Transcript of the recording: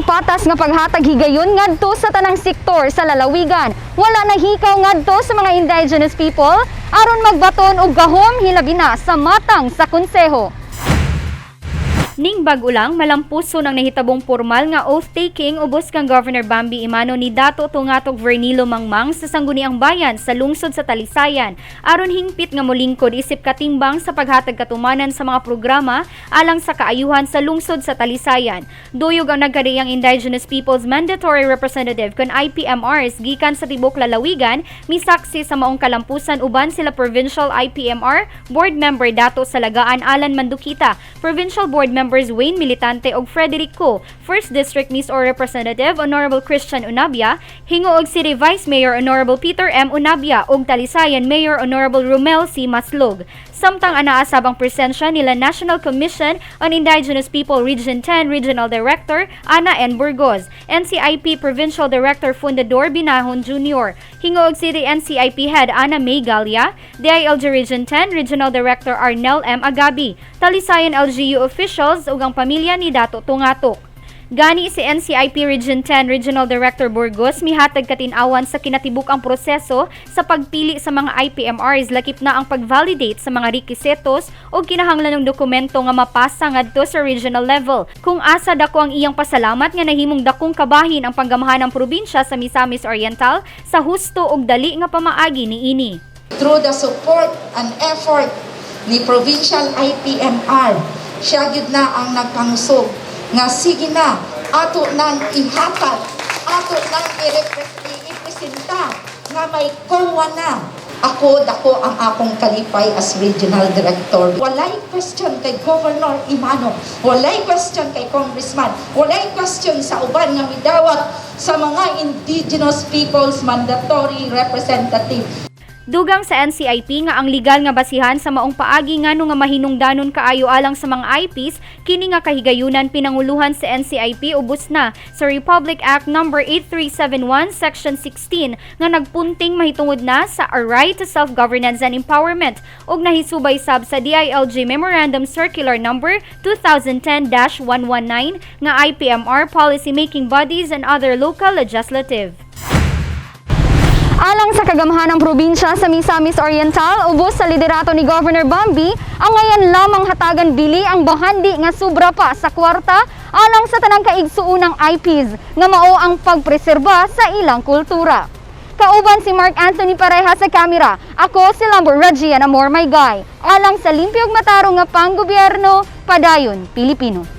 patas nga paghatag higayon ngadto sa tanang sektor sa lalawigan. Wala na hikaw ngadto sa mga indigenous people aron magbaton og gahom hilabi na sa matang sa konseho. Ning bag-o lang malampuso ng nahitabong formal nga oath-taking ubos kang Governor Bambi Imano ni Dato Tungatok Vernilo Mangmang sa Sangguniang Bayan sa lungsod sa Talisayan aron hingpit nga molingkod isip katimbang sa paghatag katumanan sa mga programa alang sa kaayuhan sa lungsod sa Talisayan. Duyog ang nagkadiyang Indigenous Peoples Mandatory Representative kon Ipmrs gikan sa tibok lalawigan misaksi sa maong kalampusan uban sila Provincial Ipmr Board Member Dato Salagaan Alan Mandukita, Provincial Board Members Wayne Militante og Frederick Co, First District Misor Representative Honorable Christian Unabia, hingoog City Vice Mayor Honorable Peter M. Unabia ug Talisayan Mayor Honorable Romel C. Maslog. Samtang anaasab ang presensya nila National Commission on Indigenous People Region 10 Regional Director Ana N. Burgos, NCIP Provincial Director Fundador Binahon Jr., hingoog City NCIP Head Ana May Galia, DILG Region 10 Regional Director Arnel M. Agabi, Talisayan LGU officials ug ang pamilya ni Dato Tungatok. Gani si NCIP Region 10 Regional Director Burgos mihatag katin-awan sa kinatibuk ang proseso sa pagpili sa mga IPMRs lakip na ang pag-validate sa mga rekisitos o kinahanglan ng dokumento nga mapasa ngadto sa regional level. Kung asa dako ang iyang pasalamat nga nahimong dakong kabahin ang panggamahan ng probinsya sa Misamis Oriental sa husto ug dali nga pamaagi niini. Through the support and effort ni Provincial IPMR, siya gyud na ang nagpangusog nga sige na, ato nang ihatag, ato nang i-representa nga may kowa na. Ako, dako ang akong kalipay as Regional Director. Walay question kay Governor Imano, walay question kay Congressman, walay question sa uban nga midawat sa mga Indigenous Peoples Mandatory Representative. Dugang sa NCIP nga ang legal nga basihan sa maong paagi ngano nga mahinungdanon kaayo alang sa mga IPs kini nga kahigayunan pinanguluhan sa NCIP ubos na sa Republic Act No. 8371 Section 16 nga nagpunting mahitungod na sa a right to self-governance and empowerment ug nahisubay sab sa DILG Memorandum Circular No. 2010-119 nga IPMR Policy Making Bodies and Other Local Legislative. Alang sa kagamahan ng probinsya sa Misamis Oriental, ubos sa liderato ni Governor Bambi, ang ngayon lamang hatagan bili ang bahandi nga sobra pa sa kwarta alang sa tanang kaigsuunang IPs nga mao ang pagpreserba sa ilang kultura. Kauban si Mark Anthony Pareha sa kamera, ako si Lambor Regia Amor Maygay, alang sa limpyog matarong nga panggobyerno, padayon Pilipino.